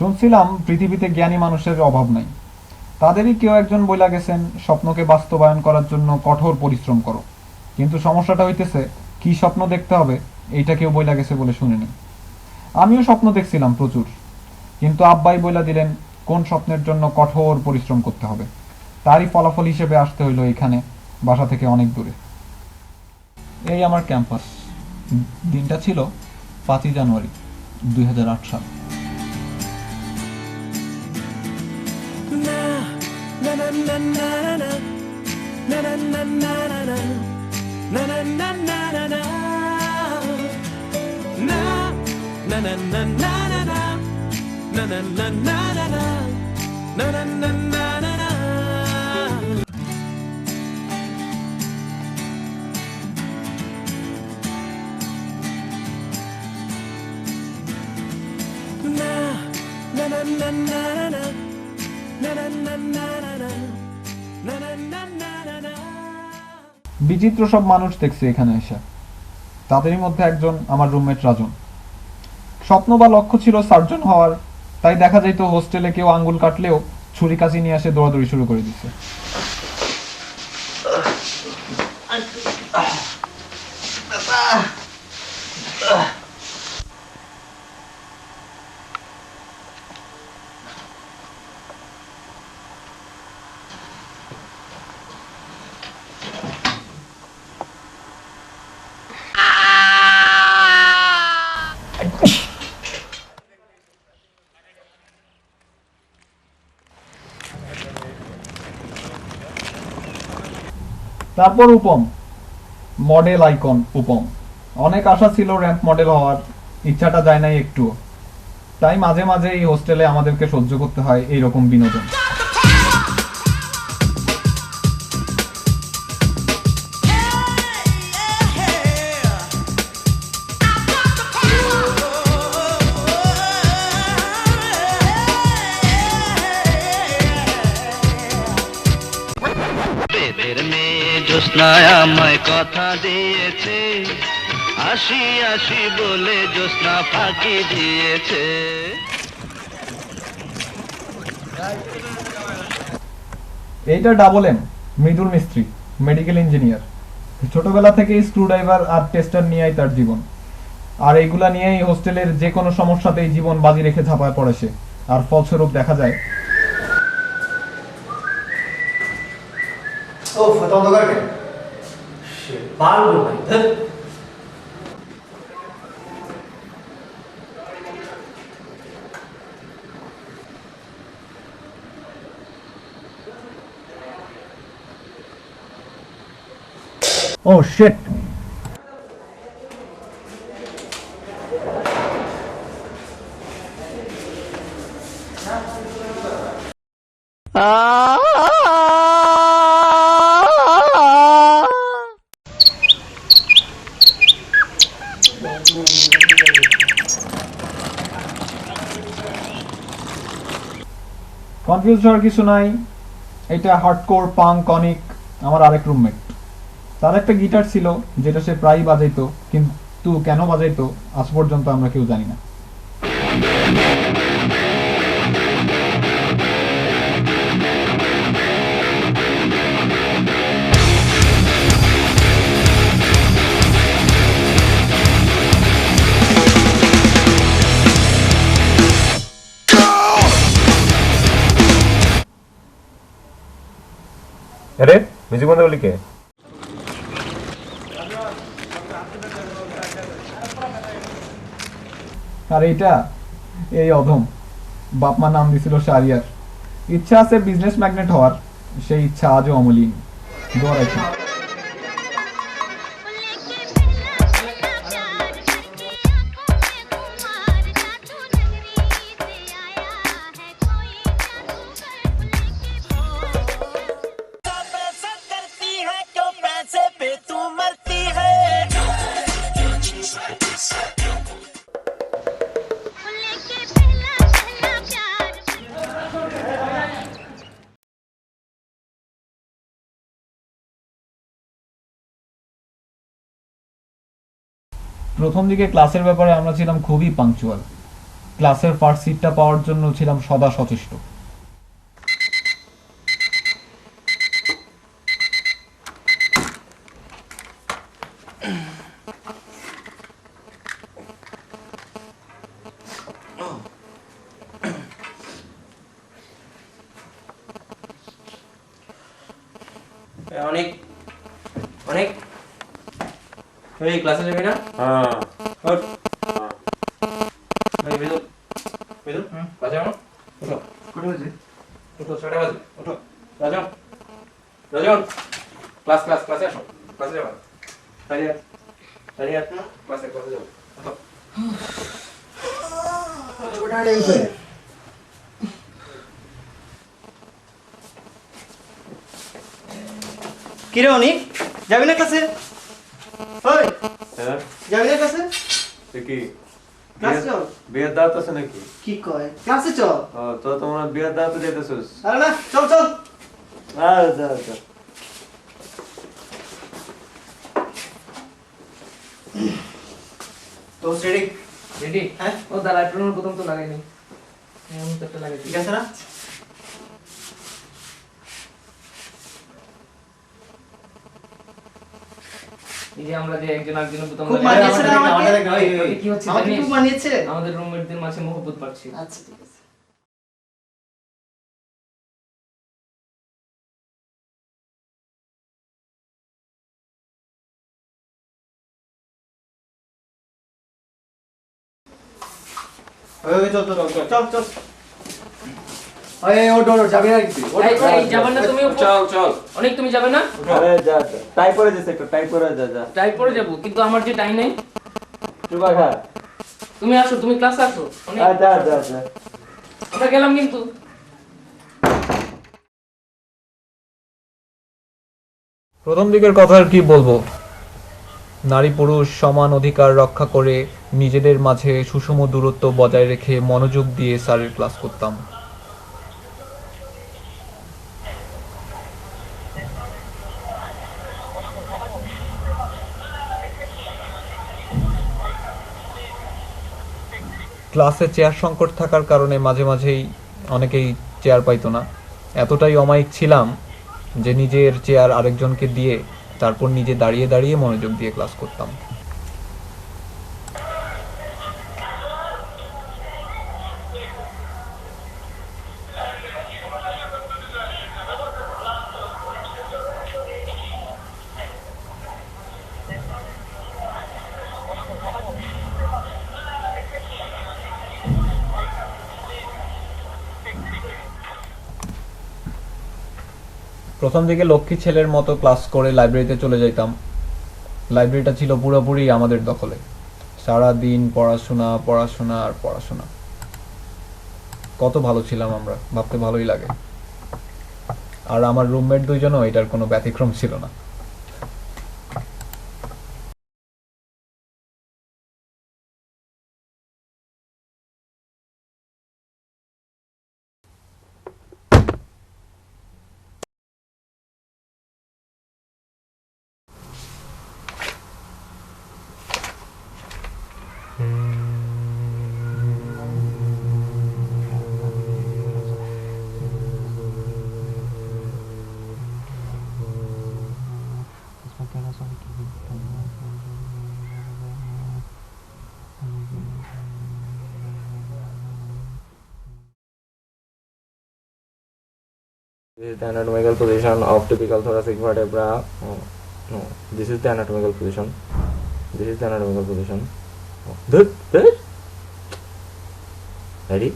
শুনছিলাম পৃথিবীতে জ্ঞানী মানুষের অভাব নাই। তাদেরই কেউ একজন বইলা গেছেন স্বপ্নকে বাস্তবায়ন করার জন্য কঠোর পরিশ্রম করো। কিন্তু সমস্যাটা হইতেছে কি স্বপ্ন দেখতে হবে এইটা কেউ বইলা গেছে বলে শুনিনি। আমিও স্বপ্ন দেখছিলাম প্রচুর, কিন্তু আব্বাই বইলা দিলেন কোন স্বপ্নের জন্য কঠোর পরিশ্রম করতে হবে। তারই ফলাফল হিসেবে আসতে হইলো এখানে, বাসা থেকে অনেক দূরে। এই আমার ক্যাম্পাস। দিনটা ছিল 5ই জানুয়ারি 2008 সাল। বিচিত্র সব মানুষ দেখছি এখানে এসে। তাদেরই মধ্যে একজন আমার রুমমেট রাজন। স্বপ্ন বা লক্ষ্য ছিল সার্জন হওয়ার, তাই দেখা যাইতো হোস্টেলে কেউ আঙ্গুল কাটলেও ছুরি কাঁচি নিয়ে এসে দৌড়াদৌড়ি শুরু করে দিচ্ছে। তারপর উপম, মডেল আইকন উপম। অনেক আশা ছিল র্যাম্প মডেল হওয়ার, ইচ্ছাটা যায় নাই একটুও। তাই মাঝে মাঝে এই হোস্টেলে আমাদেরকে সহ্য করতে হয় এইরকম বিনোদন। জ্যোৎস্নায় আমায় কথা দিয়েছে, আসি আসি বলে জ্যোৎস্না ফাঁকি দিয়েছে। এইটা ডাবল এম, মৃদুল মিস্ত্রি, মেডিকেল ইঞ্জিনিয়ার। ছোটবেলা থেকেই স্ক্রুড্রাইভার আর টেস্টার নিয়েই তার জীবন। আর এইগুলা নিয়েই হোস্টেলের যে কোনো সমস্যাতেই জীবন বাজি রেখে ঝাঁপায় পড়ে সে। আর ফলস্বরূপ দেখা যায় ও ফটো অন্ধকার কেন? সে পারবো ভাই। ও শিট। কনফিউজ হওয়ার কিছু নাই। এটা হার্ডকোর পাঙ্ক কনিক, আমার আরেক রুমমেট। তার একটা গিটার ছিল যেটা সে প্রায়ই বাজাইতো, কিন্তু কেন বাজাইতো আজ পর্যন্ত আমরা কেউ জানি না। अरे म्यूजिक बंद कर लिखे। আর এইটা এই অধম, বাপ মা নাম দিছিল শারিয়ার। ইচ্ছা আছে বিজনেস ম্যাগনেট হওয়ার, সেই ইচ্ছা আজও অমলিন। দোয়া রাখি। প্রথম দিকে ক্লাসের ব্যাপারে আমরা ছিলাম খুবই পাংচুয়াল। ক্লাসের ফার্স্ট সিটটা পাওয়ার জন্য ছিলাম সদা সচেষ্ট। অনেক অনেক এই ক্লাসে যাবি না? হ্যাঁ ওঠ। এই বেদুল বেদুল ক্লাসে যাবো না? ওঠো। কটা বাজে? ওঠো, 6টা বাজে। ওঠো। রাজন রাজন ক্লাসে আসো। ক্লাসে যাবো। দাঁড়িয়ে ক্লাসে যাবো। ওঠো। কিরে অনিক, যাবি না ক্লাসে? ওই হ্যাঁ যাবি না ক্লাসে? কি ক্লাসে চল। বিয়ের দাওয়াত আছে নাকি? কি কয়? ক্লাসে চল। তো তোমরা বিয়ের দাওয়াতে যেতেছিস? আরে না, চল চল। যা তো রেডি? রেডি? হ্যাঁ? ও দাঁড়া, প্রথম প্রথম তো লাগাইনি। আমি তো একটা লাগাইছি। ঠিক আছে না? এই যে আমরা যে একজন আরেকজনের বোতাম খুব লাগাই, মানিয়েছে না আমাকে? আমাদের কি হচ্ছে আমাকে জানিস? খুব মানিয়েছে? আমাদের রুমমেটদের মাঝে মহব্বত পাচ্ছি। আচ্ছা ঠিক আছে। ওই চল চল চল চল চল। এই, যাবে না তুমি? চল। অনেক তুমি যাবে না? আরে যা টাই পরে যাস, একটু টাই পরে যা টাই পরে যাবো, কিন্তু আমার যে টাইম নেই। চুপা খা। তুমি আসো, তুমি ক্লাসে আসো। অনেক যা আমরা গেলাম কিন্তু। প্রথম দিকের কথা আর কি বলবো, নারী পুরুষ সমান অধিকার রক্ষা করে নিজেদের মাঝে সুষম দূরত্ব বজায় রেখে মনোযোগ দিয়ে স্যারের ক্লাস করতাম। ক্লাসে চেয়ার সংকট থাকার কারণে মাঝে মাঝেই অনেকেই চেয়ার পাইতো না। এতটাই অমায়িক ছিলাম যে নিজের চেয়ার আরেকজনকে দিয়ে তারপর নিজে দাঁড়িয়ে দাঁড়িয়ে মনোযোগ দিয়ে ক্লাস করতাম। প্রথম দিকে লক্ষ্মী ছেলের মতো ক্লাস করে লাইব্রেরিতে চলে যেতাম। লাইব্রেরিটা ছিল পুরোপুরি আমাদের দখলে। সারা দিন পড়াশোনা পড়াশোনা আর পড়াশোনা। কত ভালো ছিলাম আমরা, ভাবতে ভালোই লাগে। আর আমার রুমমেট দুইজনও এটার কোনো ব্যতিক্রম ছিল না। This is the anatomical position of typical thoracic vertebra. Oh, no, this is the anatomical position. This is the anatomical position. Oh, this? Ready?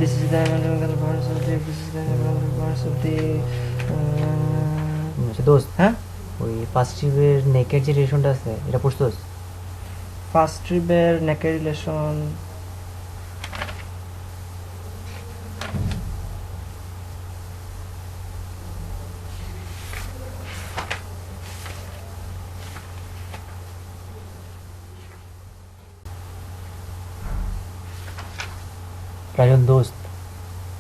This is the anatomical parts of the. This is the anatomical parts of the. আচ্ছা দোস্ত, হ্যাঁ, ওই first ট্রিপের নেকের যে রিলেশনটা আছে এটা পড়ছস? ফার্স্ট ট্রিপের নেকের রিলেশন রাজন দোস্ত,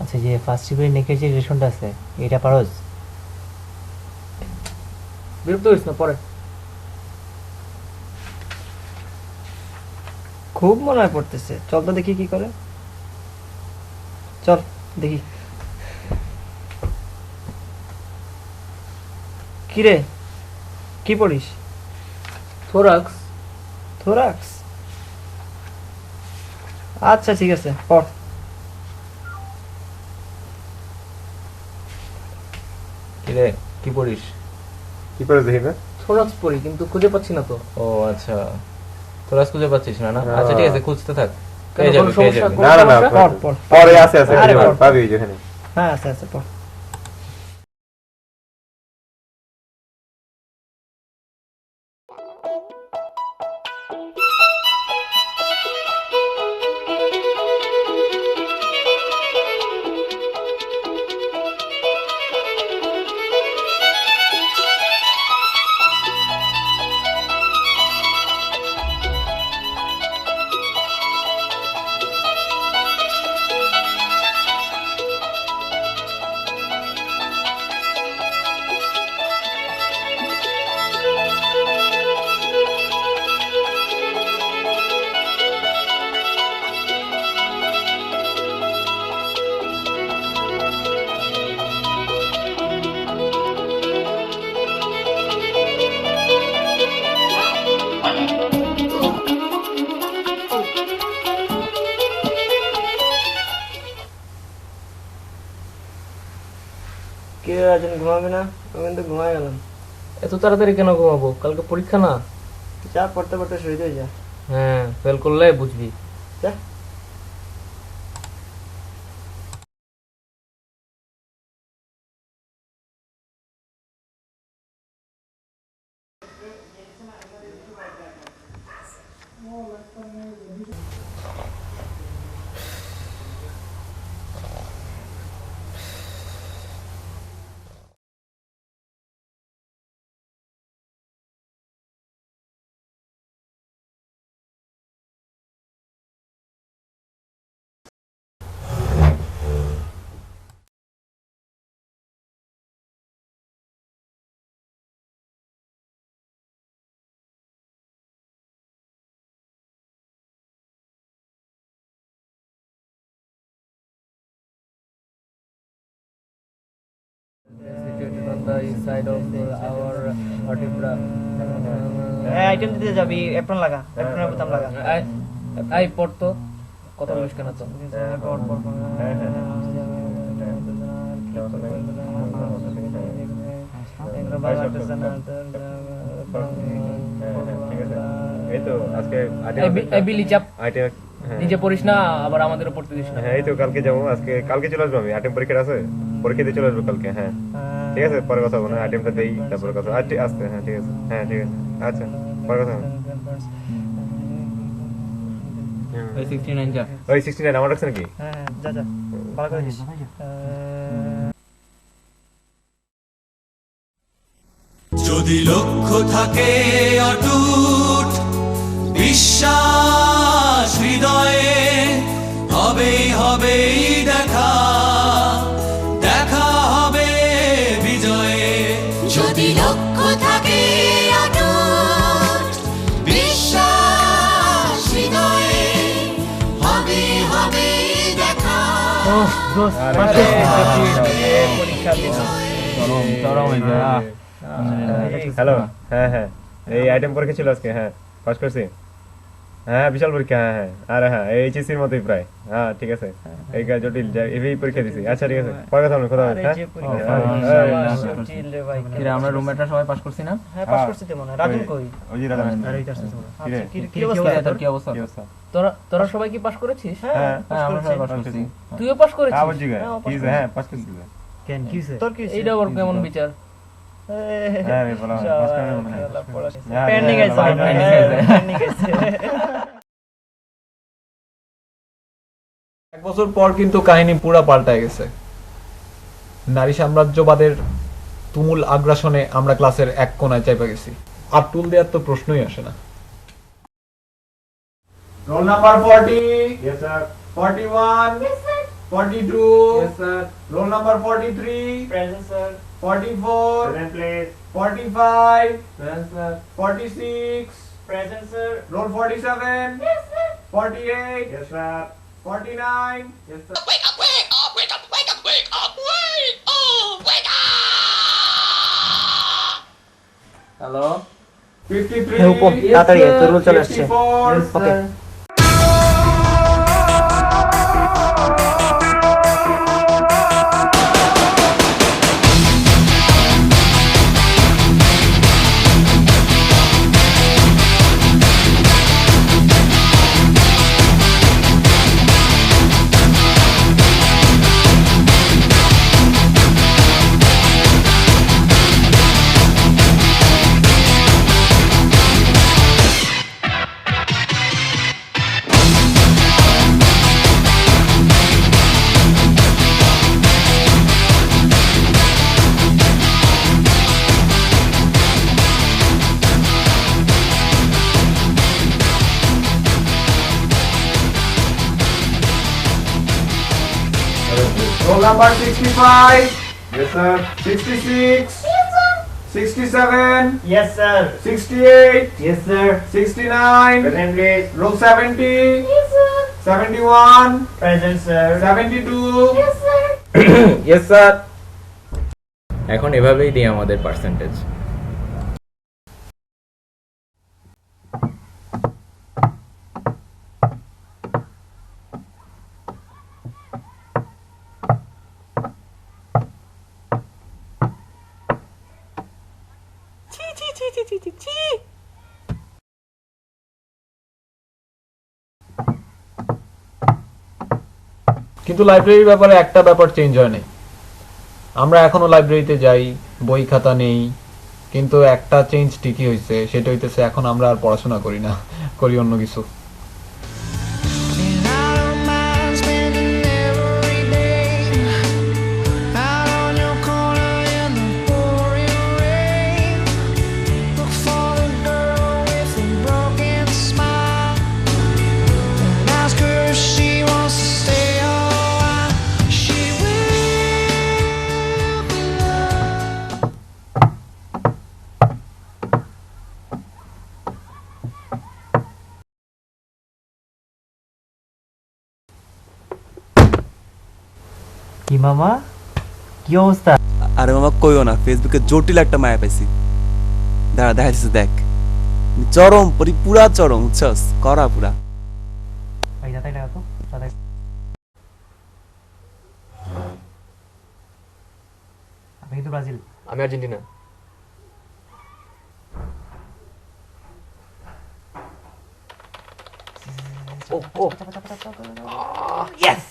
আচ্ছা যে ফার্স্ট শিপের নেকের যে রিলেশনটা আছে এটা পারোস? বিরক্ত হইস না, পরে খুব মনে হয় পড়তেছে, চল তো দেখি কি করে। চল দেখি। কিরে, কি পড়িস? থোরাক্স। থোরাক্স? আচ্ছা ঠিক আছে, পড়। কিরে কি পড়িস? কি করে দেখি না? থোরাক্স পড়ি, কিন্তু খুঁজে পাচ্ছি না তো। ও আচ্ছা, তোরা খুঁজে পাচ্ছিস না? না না। আচ্ছা ঠিক আছে, খুঁজতে থাক, কেন, পেয়ে যাবি কোনো পেয়ে সমস্যা? যাবি। না না না, পড় পড়। পরে আছে আছে, আরে পড়। পাবি যেখানে। হ্যাঁ আচ্ছা আচ্ছা পড়। কে রাজন, ঘুমাবে না? আমি কিন্তু ঘুমাই গেলাম। এত তাড়াতাড়ি কেন ঘুমাবো? কালকে পরীক্ষা না? যা পড়তে পড়তে শুরু হয়ে যা। হ্যাঁ, ফেল করলে বুঝবি। যা। Situated on the east side of our vertebra. Item দিতে যাবি, অ্যাপ্রন লাগা, অ্যাপ্রনের বোতাম লাগা। আই পড়তো, কথা বলিস কেন তো? পড় পড় পড়। এই তো আজকে এই বিলি চাপ, আইটেম। নিজে পড়িস না, আবার আমাদেরও পড়তে দিস না। হ্যাঁ এই তো কালকে যাবো, কালকে চলে আসবো আমি, আইটেম পরীক্ষা আছে, পরীক্ষা দিয়ে চলে আসবো কালকে। হ্যাঁ ঠিক আছে, পরে কথা বলবো না, আইটেমটা দেই তারপরে কথা। আচ্ছা আসতে, হ্যাঁ ঠিক আছে, হ্যাঁ ঠিক আছে, আচ্ছা পরে কথা হবে। ওই 69 যা। ওই 69 আমার রাখছে নাকি? হ্যাঁ যা যা, ভালো করে দিস। যদি লক্ষ্য থাকে অটুট, বিশ্বাস হৃদয়ে, হবেই হবেই দেখা, দেখা হবে বিজয়ে। যদি লক্ষ্য থাকে অটুট, বিশ্বাস হৃদয়ে, হবে হবে দেখা। হ্যালো, হ্যাঁ হ্যাঁ এই আইটেম পরীক্ষা ছিল আজকে, হ্যাঁ পাস করছি। হ্যাঁ বিশাল পরীক্ষা, হ্যাঁ হ্যাঁ, আরে হ্যাঁ এই এইচএসসির মতোই প্রায়। হ্যাঁ ঠিক আছে, এই জটিল এই পরীক্ষা দিছি। আচ্ছা ঠিক আছে, পরে কথা হবে, কথা হবে। হ্যাঁ কিরে, আমরা রুমমেটরা সবাই পাস করছি না? হ্যাঁ পাস করছিস তো মনে হয়। রাজন কই? ওই যে রাজা আচ্ছা, কি অবস্থা তোর কি অবস্থা? তোরা সবাই কি পাস করেছিস? হ্যাঁ হ্যাঁ, আমরা সবাই পাস পাস করছি। করছি। তুইও পাস করেছিস? আবার জিগা কি হ্যাঁ পাস করছি। কেন কি হয়েছে? তোর কি হইছে? এইটা আবার কেমন বিচার? হ্যাঁ রে বলা পাস করে মনে হয়। পেন্ডিং আছে, pending আছে। পেন্ডিং আছে। এক বছর পর কিন্তু কাহিনী পুরা পাল্টায় গেছে। নারী সাম্রাজ্যবাদের তুমুল আগ্রাসনে আমরা ক্লাসের এক কোনায় চাইপা গেছি, আর টুল দেওয়ার তো প্রশ্নই আসে না। Roll number 40। Yes sir. 41, Yes, sir. 42, Yes, sir. roll number 43, Present, sir. 44, Present, please. 45, Present, sir. 46, Present, sir. roll 47, Yes, sir. 48, Yes, sir. 49, Yes, sir. Hello 53, হ্যাঁ, উপর তাড়াতাড়ি আয়, তোর রোল চলে আসছে 54, Yes, okay sir. roll number 65, Yes, sir. 66, 67, Yes, sir. 68, Yes, sir. 69, Present, please. roll 70, Yes, sir. 71, Present, sir. 72, Yes, sir. Yes sir. এখন এভাবেই দিই আমাদের পার্সেন্টেজ। কিন্তু লাইব্রেরির ব্যাপারে একটা ব্যাপার চেঞ্জ হয় নাই। আমরা এখনো লাইব্রেরিতে যাই, বই খাতা নেই, কিন্তু একটা চেঞ্জ ঠিকই হয়েছে, সেটা হইতেছে এখন আমরা আর পড়াশোনা করি না, করি অন্য কিছু। And I don't mind spending every day out on your corner in the pouring rain. Look for the girl with the broken smile and ask her if she wants to stay a while. She will be loved. কি মামা, কি অবস্থা? আরে মামা কইও না, ফেসবুকে জটিল একটা মায়া পাইছি। দাঁড়া দেখাইছিস দেখ, চরম পুরা চরম, বুঝছস, করা পুরা। ভাই যাতাই টাকা তো যাতাই। আমি কিন্তু ব্রাজিল। আমি আর্জেন্টিনা। ও ও ইয়েস।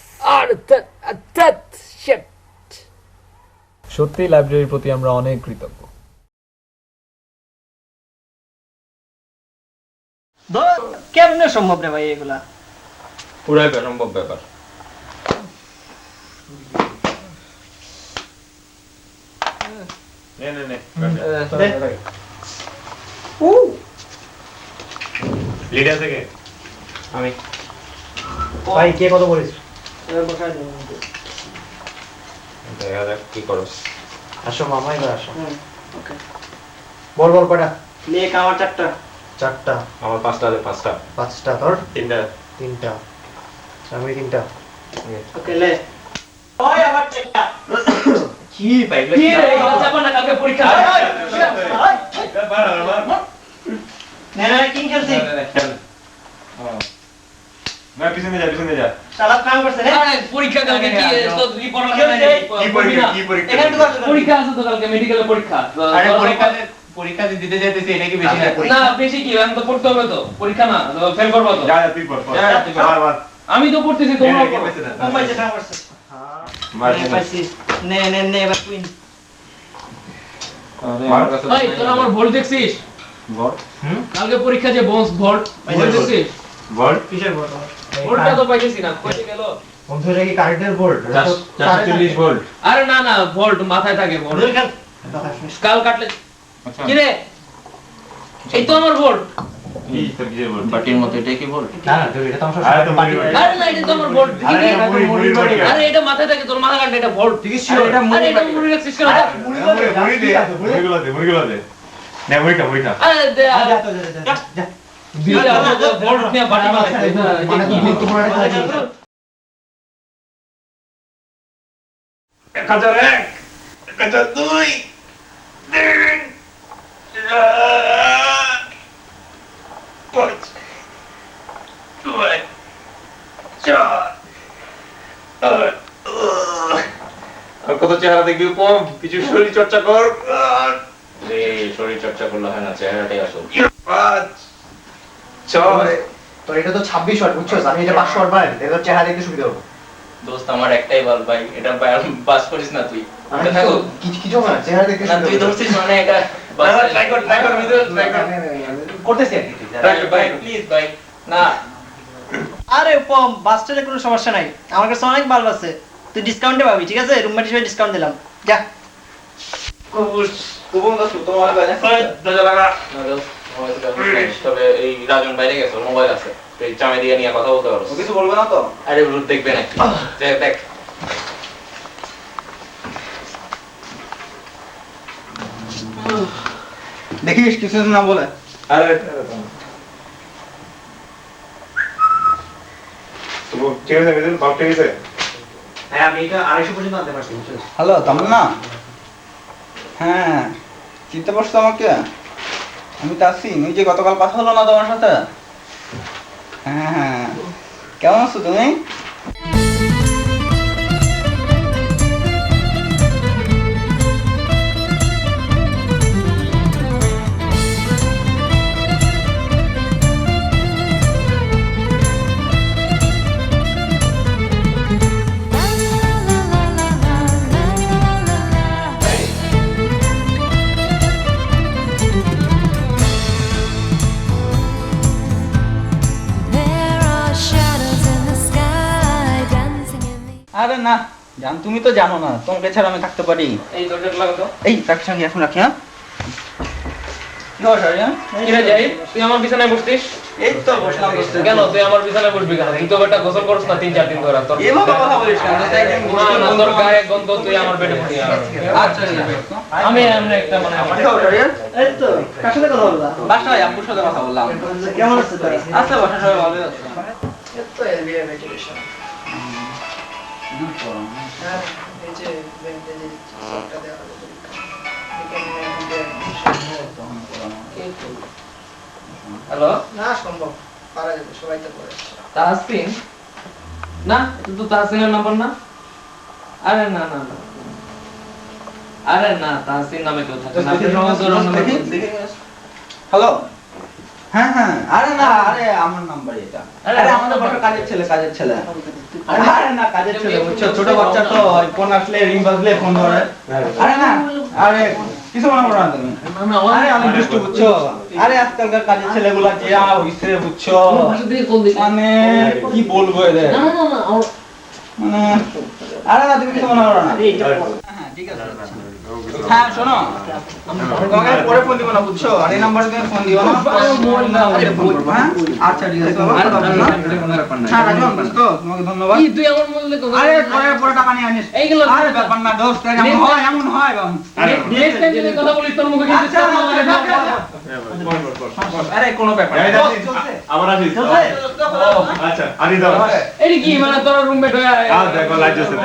সত্যি লাইব্রেরির প্রতি আমরা অনেক কৃতজ্ঞ। কেমনে সম্ভব রে ভাই এগুলা? পুরাই অসম্ভব ব্যাপার। লিডার থেকে আমি ভাই কে কত বলিস? দেখা যাক কি করস। আসো মামা, এবার আসো। ওকে বল বল কয়টা? লেখ আমার চারটা। চারটা। আমার পাঁচটা আছে, পাঁচটা। পাঁচটা তোর? তিনটা। তিনটা। আমি তিনটা। ওকে লে। ওই আমার চারটা। কি ভাই? কি রে যাব না কালকে পরীক্ষা। না না কিং খেলছি। না পিছনে যা। সালাদ কাম করছে রে। আরে পরীক্ষা কালকে কি তো তুই পড়ালেখা নাই কি পরীক্ষা? এখানে তো পরীক্ষা আছে তো কালকে মেডিকেলের পরীক্ষা। আরে পরীক্ষা দিতে যাইতেছি, এটা কি বেশি না? না বেশি কি, আমি তো পড়তে হবে তো, পরীক্ষা না ফেল করবো তো। যা তুই পড়। বার আমি তো পড়তেছি, তোমরা পড়ো। মোবাইল যেটা করছে। নে পাইছি। নে এবার কুইন। ভাই তোরা আমার ভোল্ট দেখছিস? ভোল্ট? কালকে পরীক্ষা যে ভোল্ট দেখছিস? ভোল্ট? কিসের বড়? ভোল্টটা তো পাইতেছি না, কইতে গেল। বন্ধু এটা কি কারেন্টের বোর্ড? 440 ভোল্ট। আরে না না, ভোল্ট মাথায় থাকে ভোল্ট। কাল কাটলে আচ্ছা। কি রে? এই তো আমার ভোল্ট। বাটির মতো এটা কি বল? না না তুই এটা তো আমার আরে না এটা তো আমার ভোল্ট আরে এটা মাথায় থাকে তোর মাথা কাটে এটা ভোল্ট ঠিক আছে আরে এটা মুড়ি রাখছিস কেন আরে দে ভোল্ট নিয়ে বাটি মাথায় এটা কি গুরুত্বপূর্ণ একটা কাজ 1001 আর কত চেহারা দেখবি কম কিছু শরীর চর্চা কর রে শরীর চর্চা করলে হয় না চেহারাটাই আসল 5 6 তো এটা তো 26 ওয়াট বুঝছস আমি এটা 500 ওয়াট বানাই এটা চেহারা দেখতে সুবিধা হবে দোস্ত আমার একটাই বল ভাই এটা পাস করিস না তুই এটা থাকো কিছু হবে না চেহারা দেখতে না তুই ধরছিস মানে এটা ট্রাই কর ভিডিও ট্রাই কর করতেছি ভাই প্লিজ ভাই না আরে পম বাস্টেলে কোনো সমস্যা নাই আমার কাছে অনেক বাল্ব আছে তুই ডিসকাউন্টে পাবি ঠিক আছে রুমমেট হিসেবে ডিসকাউন্ট দিলাম যা কুবন দা তোমার বাজে দরজা লাগা তবে এই রাজন বাইরে গেছে মোবাইল আছে তুই চামে দিয়ে নিয়ে কথা বলতে পারো কিছু বলবে না তো আরে রুট দেখবে না দেখ দেখিস কিছু না বলে আরে হ্যাঁ আমি এটা 250 পর্যন্ত আনতে পারছি বুঝছস হ্যালো তামন্না হ্যাঁ চিনতে পারছো আমাকে আমি তাসিম ওই যে গতকাল কথা হলো না তোমার সাথে হ্যাঁ হ্যাঁ কেমন আছো তুমি আরে না জান তুমি তো জানো না তোমাকে ছাড়া আমি থাকতে পারি এই দরজাটা লাগা তো এই তাকে সঙ্গে এখন রাখি হ্যাঁ কি হয় সারিয়ান কিরে যাই তুই আমার বিছানায় বসতিস এই তো বসলাম দোস্ত কেন তুই আমার বিছানায় বসবি কেন তুই তো বেটা গোসল করছ না 3-4 দিন ধরে তোর এভাবে কথা বলিস কেন দোস্ত একদিন না তোর গায়ে গন্ধ তুই আমার পেটে পড়ি আচ্ছা ঠিক আছে আমি এমনি একটা মানে কি খবর সারিয়ান এই তো কার সাথে কথা বললা বাসায় আব্বুর সাথে কথা বললাম কেমন আছিস তুই আচ্ছা বাসা সবাই ভালো আছে এত এলবিএ ভেন্টিলেশন হ্যাঁ এই যে ভেন্টিলেশন সবটা দেওয়া হলো হ্যালো না সম্ভব পারা যাবে সবাই তো করে তাহসিন না এটা তো তাহসিনের নাম্বার না আরে না না না আরে না তাহসিন নামে কেউ থাকে না হ্যালো হ্যাঁ হ্যাঁ আরে না আরে আমার নাম্বার এটা আরে আমাদের বাসার কাজের ছেলে আরে না কাজের ছেলে বুঝছো ছোট বাচ্চা তো ফোন আসলে রিং বাজলে ফোন ধরে আরে না আরে কিছু মনে করো না তুমি আরে আমি দুষ্টু বুঝছো আরে আজকালকার কাজের ছেলেগুলা যে হইছে বুঝছো মানে কি বলবো এদের মানে আরে না তুমি কিছু মনে করো না হ্যাঁ ঠিক আছে হ্যাঁ শোনো তোমাকে পরে ফোন দিব না বুঝছো আর এই নাম্বারে তুমি ফোন দিও না হ্যাঁ আচ্ছা ঠিক আছে বাবা হ্যাঁ রাজন দোস্ত তোমাকে ধন্যবাদ কি তুই আমার বললে তো আরে পরে টাকা নিয়ে আনিস এইগুলো আরে ব্যাপার না দোস্ত এমন হয় বাবা নেক্সট টাইম যদি কথা বলিস তোর মুখে কিন্তু আরে কোনো ব্যাপার না আমার আসিস আচ্ছা আনি দাও এই কি মানে তোর রুমমেট হয়ে দেখো লাইট জ্বলছে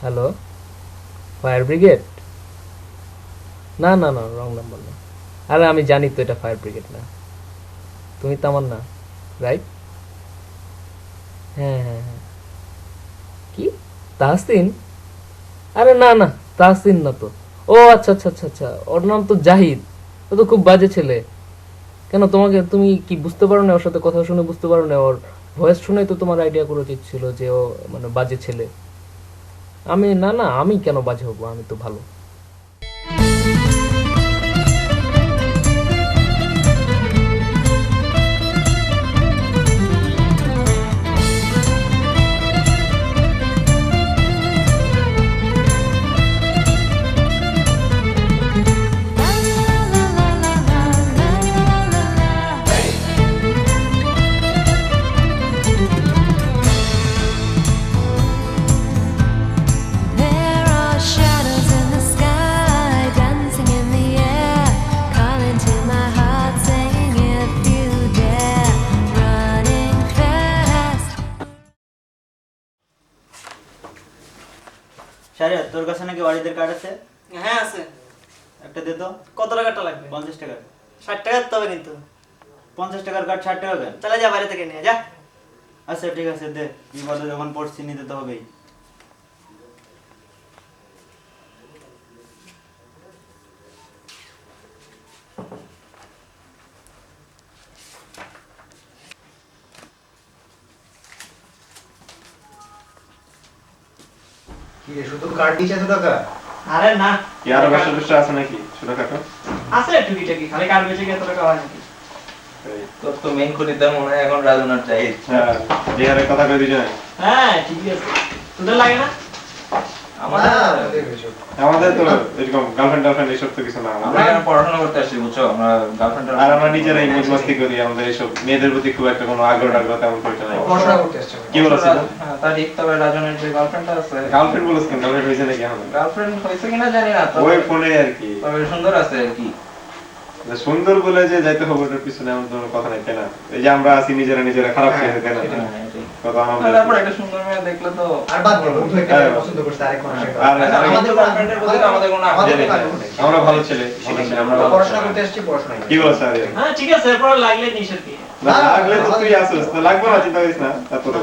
হ্যালো ফায়ার ব্রিগেড না না না রং নাম্বার না আরে আমি জানি তো এটা ফায়ার ব্রিগেড না তুমি তামান্না রাইট হ্যাঁ হ্যাঁ হ্যাঁ কি তাহসিন আরে না না তাহসিন না তো ও আচ্ছা আচ্ছা আচ্ছা আচ্ছা ওর নাম তো জাহিদ ও তো খুব বাজে ছেলে কেন তোমাকে তুমি কি বুঝতে পারো না ওর সাথে কথা শুনে বুঝতে পারো না ওর ভয়েস শুনেই তো তোমার আইডিয়া করা উচিত ছিল যে ও মানে বাজে ছেলে আমি না না, আমি কেন বাজে হবো, আমি তো ভালো। There are shadows in the sky, dancing in the air, calling to my heart, saying if you dare, running fast. Shahriar, তোর কাছে নাকি ওয়ারিদের কার্ড আছে? হ্যাঁ আছে। একটা দে তো। কত টাকাটা লাগবে? 50 টাকা। 60 টাকা দিতে হবে কিন্তু। 50 টাকার কার্ড 60 টাকা কেন? চলে যা, বাইরে থেকে নিয়ে যা। আচ্ছা ঠিক আছে, দে। বিপদে যখন পড়ছি নিতে তো হবেই। কি রে, শুধু কার্ড দিয়েছে এত টাকা? আরে না, কি আরো ব্যবসা ট্যাবসা আছে নাকি ছোটখাটো? আছে টুকিটাকি, খালি কার্ড বেচে গিয়ে এত টাকা হয় নাকি? তোর তো মেইন খরিদ্দার মনে হয় এখন রাজনার জাহিদ। হ্যাঁ, বিহারে কথা কই দিছ? হ্যাঁ ঠিকই আছে। তোদের লাগে না? আমাদের না, আমাদের এসব। আমাদের তো এরকম গার্লফ্রেন্ড এসব তো কিছু না। আমরা এখানে পড়াশোনা করতে আসছি, বুঝছো? আমরা গার্লফ্রেন্ড আর আমরা নিজেরাই মজ মস্তি করি, আমাদের এসব মেয়েদের প্রতি খুব একটা কোনো আগ্রহ তেমন পরিচয় নাই। পড়াশোনা করতে আসছে। কি বলছিস? হ্যাঁ, তা ঠিক। তবে রাজনের যে গার্লফ্রেন্ডটা আছে, গার্লফ্রেন্ড বলছিস কেন? গার্লফ্রেন্ড হয়েছে নাকি এখন? গার্লফ্রেন্ড হয়েছে কিনা জানি না, তবে ওই ফোনে আর কি। তবে সুন্দর আছে আর কি। সুন্দর বলে যে যাইতে হবে ওটার পিছনে এমন কোনো কথা নাই, তাই না? এই যে আমরা আছি নিজেরা খারাপ খেয়েছে, তাই না? হ্যাঁ, এটাই। কথা আমাদের তারপর একটা সুন্দর মেয়ে দেখলে তো আর বাদ দে, বন্ধু একটা হ্যাঁ। পছন্দ করছে আরেক মানুষের আর কথা। আমাদের গার্লফ্রেন্ডের প্রতি তো আমাদের কোনো আগ্রহ আমাদের নেই। কোনো আগ্রহ নেই। আমরা ভালো ছেলে, ভালো ছেলে, আমরা ভালো পড়াশোনা ছেলে। করতে আসছি, পড়াশোনা কি বলছ আরে? হ্যাঁ ঠিক আছে, এরপর লাগলে নিষেধ কি? না, লাগলে তো তুই আসিস, তো লাগবে না, চিন্তা করিস না। তারপর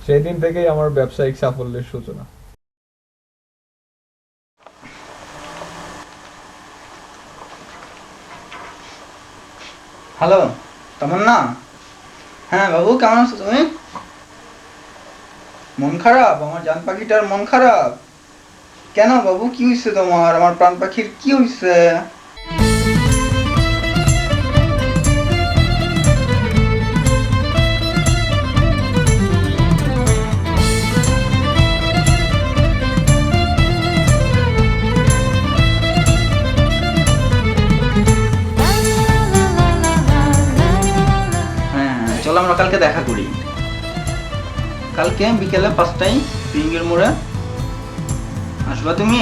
সেই দিন থেকেই আমার ব্যবসায়িক সাফল্যের সূচনা। হ্যালো, তামান্না? হ্যাঁ বাবু, কেমন আছো তুমি? মন খারাপ? আমার জান পাখিটার মন খারাপ কেন বাবু? কি হয়েছে তোমার? আমার প্রাণ পাখির কি হয়েছে? হ্যাঁ, চলো আমরা কালকে দেখা করি। কালকে বিকেলে 5টায় পিঙ্গের মোড়ে আসবা তুমি?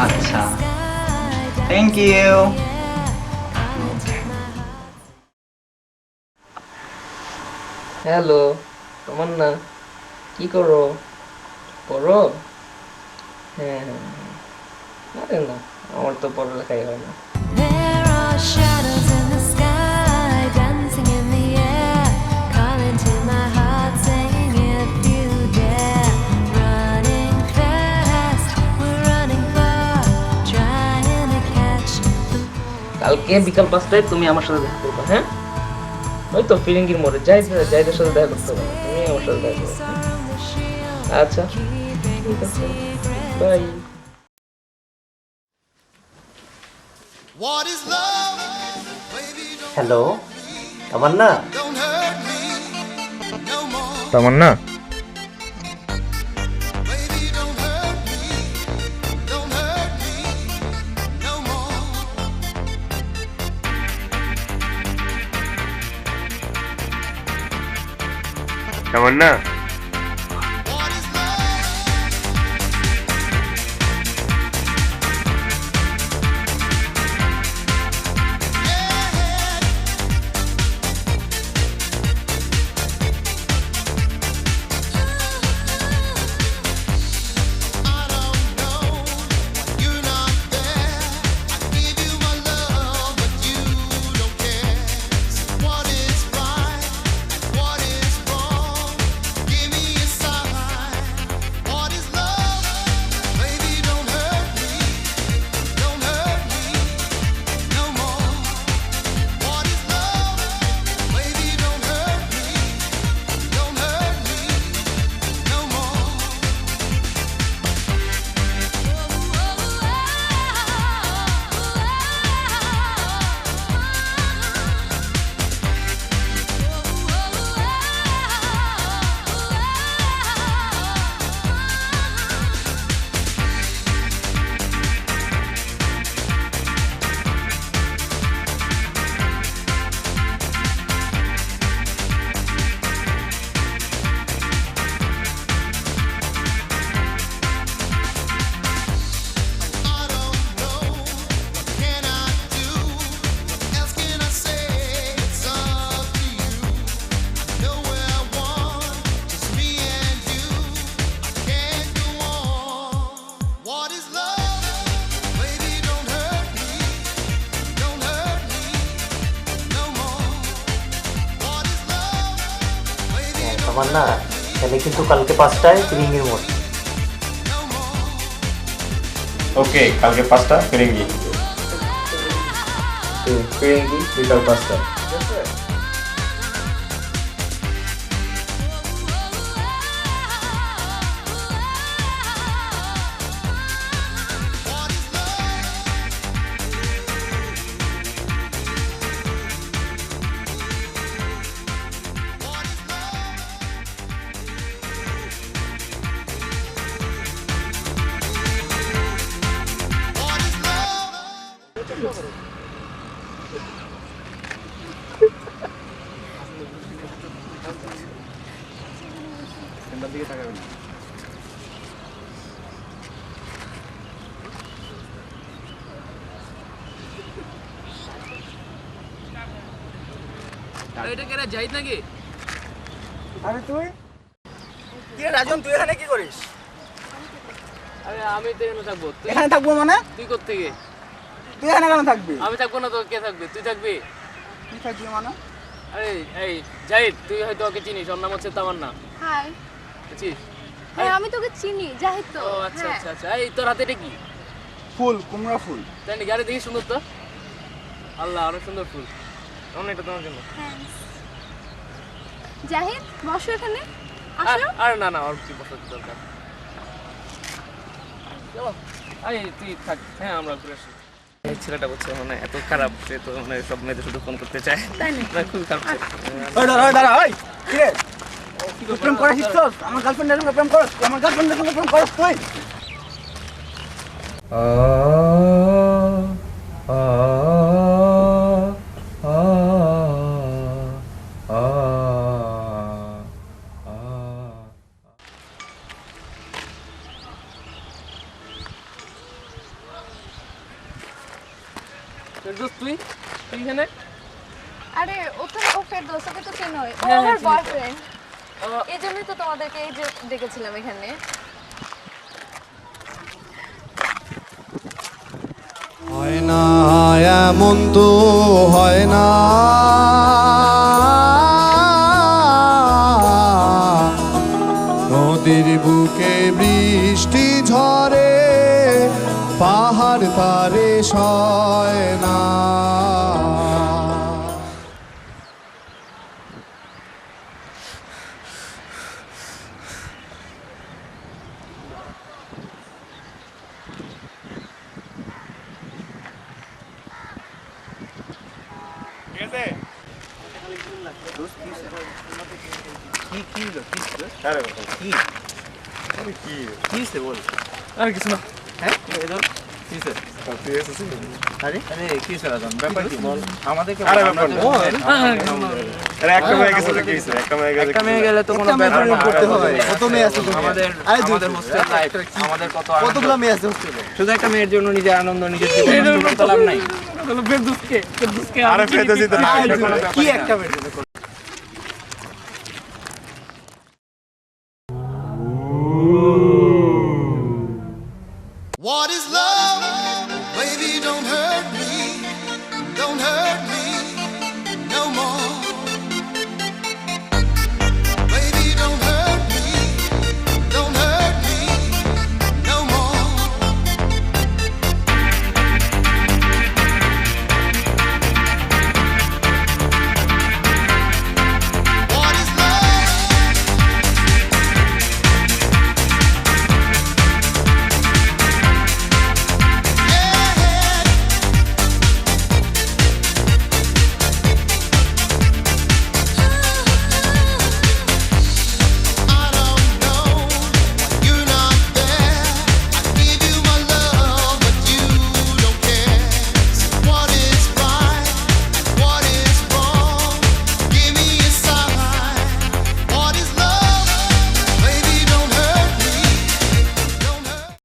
আচ্ছা, থ্যাংক ইউ। হ্যালো তামান্না, কি করো? পড়ো? হ্যাঁ হ্যাঁ হ্যাঁ। আরে না, আমার তো পড়ালেখাই হয় না। There are shadows in the sky, dancing in the air, calling to my heart, saying if you dare, running fast, we're running far, trying to catch the কালকে বিকাল 5টায় তুমি আমার সাথে দেখা করবে, হ্যাঁ? ওই তো ফিরিঙ্গির মোড়ে জাহিদের সাথে দেখা করতে হবে, তুমি আমার সাথে দেখা করো। আচ্ছা ঠিক আছে, বাই। হ্যালো তামান্না, তামান্না তামান্না তামান্না তাহলে কিন্তু কালকে 5টায় ফিরিঙ্গির মোড়। ওকে, কালকে 5টা ফিরিঙ্গি, ফিরিঙ্গি বিকাল 5টা। এটা কেরা জাহিদ নাকি? আরে তুই কি রাজন, তুই এখানে কি করিস? আরে আমি তো এখানে থাকবো। এখানে থাকবো মানে? তুই কোত্থেকে? তুই এখানে কেন থাকবি? আমি থাকবো না তো কে থাকবে? তুই থাকবি? তুই থাকবি মানে? আরে এই জাহিদ, তুই হয়তো ওকে চিনিস, ওর নাম হচ্ছে তামান্না। হাই। চিনিস? হ্যাঁ আমি তোকে চিনি, জাহিদ তো। ও আচ্ছা আচ্ছা আচ্ছা। এই তোর হাতে এটা কি? ফুল, কুমড়া ফুল। তাই নাকি? আরে দেখি সুন্দর তো। আল্লাহ, অনেক সুন্দর ফুল। এটা তোমার জন্য। থ্যাঙ্কস। জাহিদ বসো এখানে, আসো। আরে না না, আর কি বসার দরকার। চলো, আরে তুই থাক। হ্যাঁ আমরা ঘুরে আসি। এই ছেলেটা বলছে মানে এত খারাপ, সে তো মানে সব মেয়েদের শুধু ফোন করতে চায়। তাই নাকি? না খুব খারাপ। ওই দাঁড়া ওই কি রে, তুই প্রেম করা শিখছস? আমার গার্লফ্রেন্ডের সঙ্গে প্রেম করছ? আমার গার্লফ্রেন্ডের সঙ্গে প্রেম করছ তুই? তুই এখানে? আরে ওখানে ও ফেরদৌস, ওকে তো চেনোই, ও হ্যাঁ, আমার চিনি। বয়ফ্রেন্ড। এই জন্যই তো তোমাদেরকে এই যে ডেকেছিলাম এখানে। হয় না এমন তো হয় না, নদীর বুকে বৃষ্টি ঝরে, পাহাড় তারে সয় না। আর কিছু না হ্যাঁ কিসে আরে কিসে রাজন ব্যাপার কি বল আমাদেরকে একটা মেয়ে গেলে তো কোনো ব্যাপার না করতে হয় কত মেয়ে আছে আমাদের হোস্টেল লাইফ আমাদের কতগুলো মেয়ে আছে হোস্টেলে শুধু একটা মেয়ের জন্য নিজের আনন্দ নিজের জীবন নষ্ট করতে লাভ নাই ফেরদৌসকে আরে ফেরদৌসি তো কি একটা মেয়ের জন্য